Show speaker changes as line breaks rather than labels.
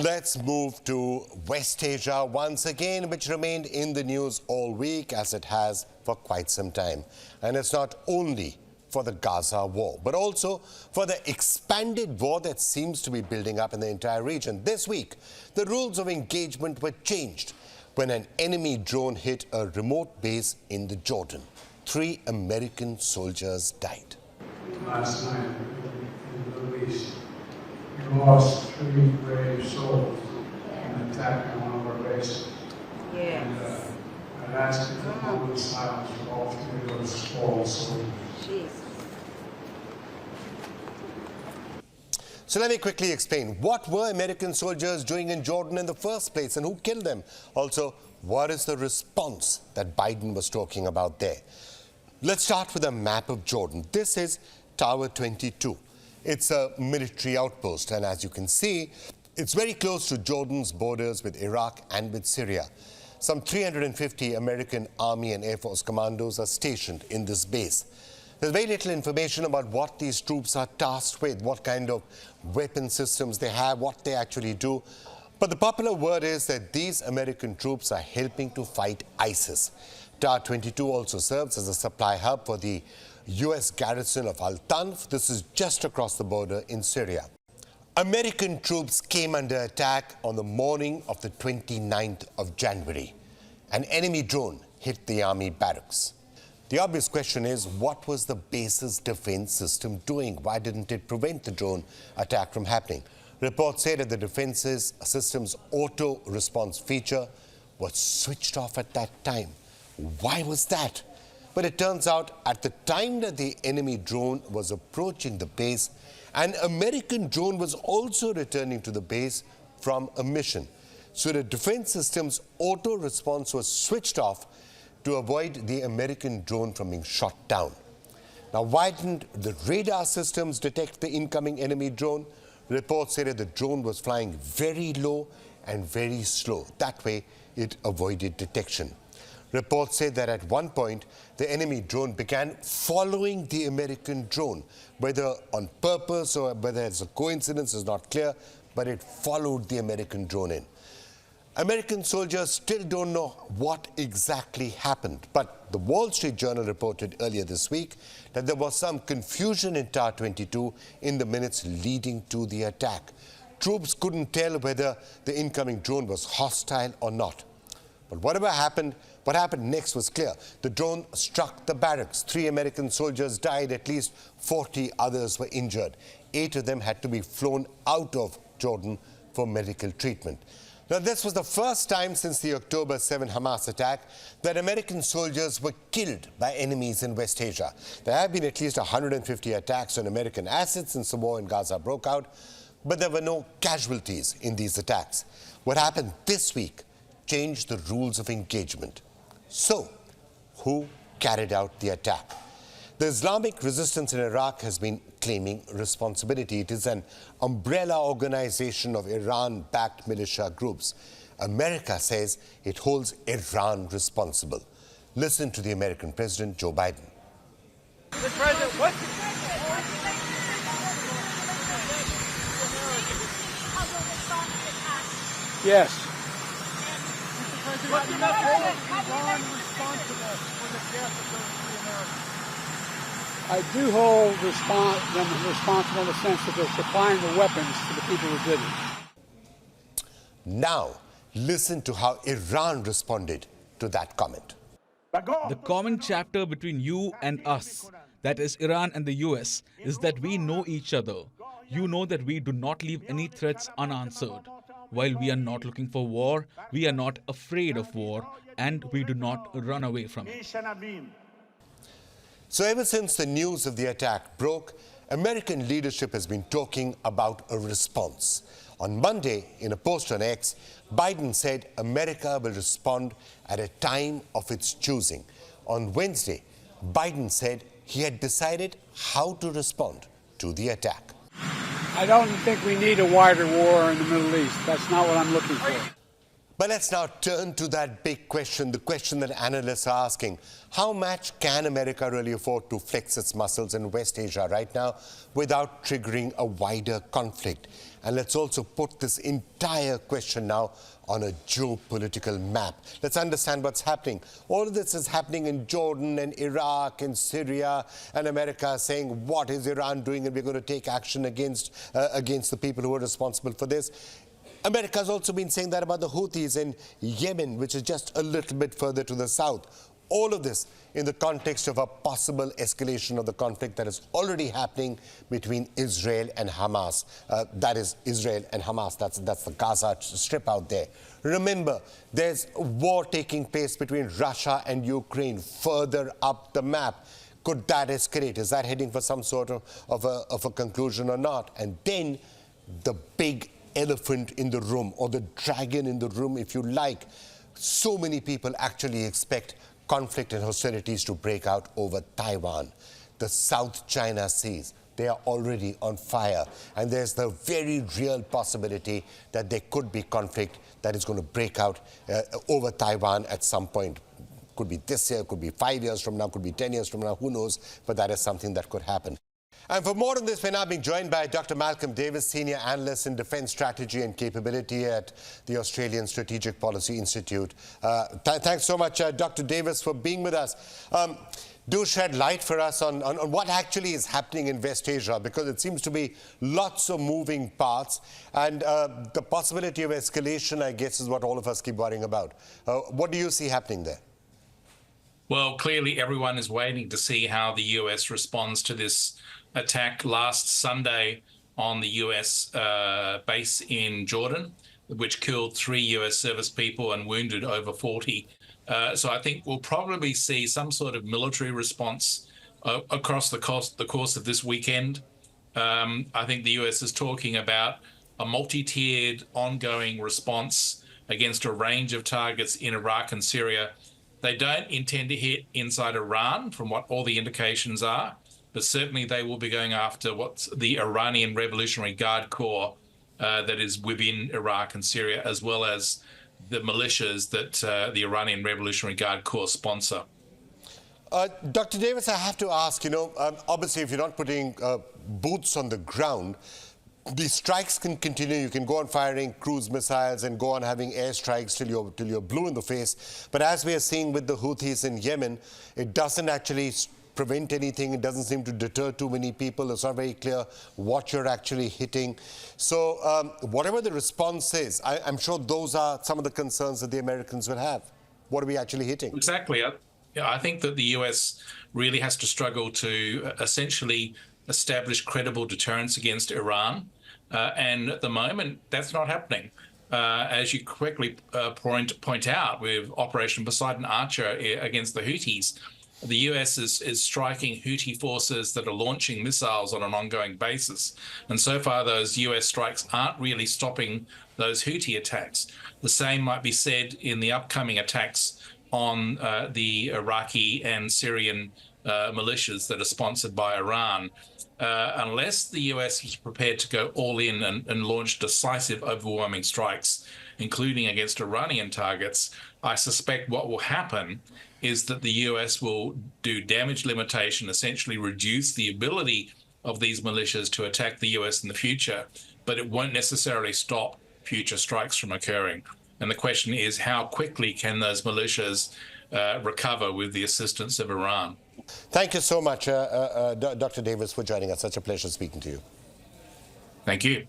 Let's move to West Asia once again, which remained in the news all week, as it has for quite some time. And it's not only for the Gaza war, but also for the expanded war that seems to be building up in the entire region. This week, the rules of engagement were changed when an enemy drone hit a remote base in the Jordan. 3 American soldiers died.
Last night in the Middle East, we lost 3 brave souls in an attack on one of our bases.
Yes.
And I'd ask you for a moment of silence for all 3 of those fallen soldiers.
Jesus.
So let me quickly explain. What were American soldiers doing in Jordan in the first place, and who killed them? Also, what is the response that Biden was talking about there? Let's start with a map of Jordan. This is Tower 22. It's a military outpost, and as you can see, it's very close to Jordan's borders with Iraq and with Syria. Some 350 American Army and Air Force commandos are stationed in this base. There's very little information about what these troops are tasked with, what kind of weapon systems they have, what they actually do. But the popular word is that these American troops are helping to fight ISIS. Tower 22 also serves as a supply hub for the U.S. garrison of Al-Tanf. This is just across the border in Syria. American troops came under attack on the morning of the 29th of January. An enemy drone hit the army barracks. The obvious question is, what was the base's defense system doing? Why didn't it prevent the drone attack from happening? Reports say that the defense system's auto response feature was switched off at that time. Why was that? But it turns out at the time that the enemy drone was approaching the base, an American drone was also returning to the base from a mission. So the defense system's auto response was switched off to avoid the American drone from being shot down. Now, why didn't the radar systems detect the incoming enemy drone? Reports say that the drone was flying very low and very slow. That way, it avoided detection. Reports say that at one point, the enemy drone began following the American drone. Whether on purpose or whether it's a coincidence is not clear, but it followed the American drone in. American soldiers still don't know what exactly happened, but the Wall Street Journal reported earlier this week that there was some confusion in Tower 22 in the minutes leading to the attack. Troops couldn't tell whether the incoming drone was hostile or not. But what happened next was clear. The drone struck the barracks. 3 American soldiers died, at least 40 others were injured. 8 of them had to be flown out of Jordan for medical treatment. Now, this was the first time since the October 7 Hamas attack that American soldiers were killed by enemies in West Asia. There have been at least 150 attacks on American assets since the war in Gaza broke out, but there were no casualties in these attacks. What happened this week changed the rules of engagement. So, who carried out the attack? The Islamic resistance in Iraq has been claiming responsibility. It is an umbrella organization of Iran-backed militia groups. America says it holds Iran responsible. Listen to the American President, Joe Biden.
Mr. President, what?
Yes.
What do you hold Iran responsible for the death of those 3 Americans?
I do hold them responsible in the sense that they're supplying the weapons to the people who did it.
Now, listen to how Iran responded to that comment.
The common chapter between you and us, that is Iran and the US, is that we know each other. You know that we do not leave any threats unanswered. While we are not looking for war, we are not afraid of war, and we do not run away from it.
So ever since the news of the attack broke, American leadership has been talking about a response. On Monday, in a post on X, Biden said America will respond at a time of its choosing. On Wednesday, Biden said he had decided how to respond to the attack.
I don't think we need a wider war in the Middle East. That's not what I'm looking for.
But let's now turn to that big question, the question that analysts are asking. How much can America really afford to flex its muscles in West Asia right now without triggering a wider conflict? And let's also put this entire question now on a geopolitical map. Let's understand what's happening. All of this is happening in Jordan and Iraq and Syria, and America saying, what is Iran doing? And we're going to take action against the people who are responsible for this. America has also been saying that about the Houthis in Yemen, which is just a little bit further to the south. All of this in the context of a possible escalation of the conflict that is already happening between Israel and Hamas. That is Israel and Hamas. That's the Gaza Strip out there. Remember, there's war taking place between Russia and Ukraine further up the map. Could that escalate? Is that heading for some sort of a conclusion or not? And then the big elephant in the room, or the dragon in the room, if you like. So many people actually expect conflict and hostilities to break out over Taiwan. The South China Seas, they are already on fire. And there's the very real possibility that there could be conflict that is going to break out over Taiwan at some point. Could be this year, could be 5 years from now, could be 10 years from now, who knows? But that is something that could happen. And for more on this, we're now being joined by Dr. Malcolm Davis, Senior Analyst in Defence Strategy and Capability at the Australian Strategic Policy Institute. Thanks so much, Dr. Davis, for being with us. Do shed light for us on what actually is happening in West Asia, because it seems to be lots of moving parts, and the possibility of escalation, I guess, is what all of us keep worrying about. What do you see happening there?
Well, clearly everyone is waiting to see how the US responds to this attack last Sunday on the US base in Jordan, which killed 3 US service people and wounded over 40. So I think we'll probably see some sort of military response across the course of this weekend. I think the US is talking about a multi-tiered ongoing response against a range of targets in Iraq and Syria. They don't intend to hit inside Iran, from what all the indications are, but certainly they will be going after what's the Iranian Revolutionary Guard Corps that is within Iraq and Syria, as well as the militias that the Iranian Revolutionary Guard Corps sponsor.
Dr. Davis, I have to ask, obviously if you're not putting boots on the ground, these strikes can continue. You can go on firing cruise missiles and go on having airstrikes till you're blue in the face. But as we are seeing with the Houthis in Yemen, it doesn't actually prevent anything. It doesn't seem to deter too many people. It's not very clear what you're actually hitting. So whatever the response is, I'm sure those are some of the concerns that the Americans will have. What are we actually hitting?
Exactly. I think that the US really has to struggle to essentially establish credible deterrence against Iran. And at the moment, that's not happening. As you quickly point out, with Operation Poseidon Archer against the Houthis, the US is striking Houthi forces that are launching missiles on an ongoing basis. And so far, those US strikes aren't really stopping those Houthi attacks. The same might be said in the upcoming attacks on the Iraqi and Syrian militias that are sponsored by Iran. Unless the US is prepared to go all in and launch decisive, overwhelming strikes, including against Iranian targets, I suspect what will happen is that the US will do damage limitation, essentially reduce the ability of these militias to attack the US in the future, but it won't necessarily stop future strikes from occurring. And the question is, how quickly can those militias recover with the assistance of Iran?
Thank you so much, Dr. Davis, for joining us. Such a pleasure speaking to you.
Thank you.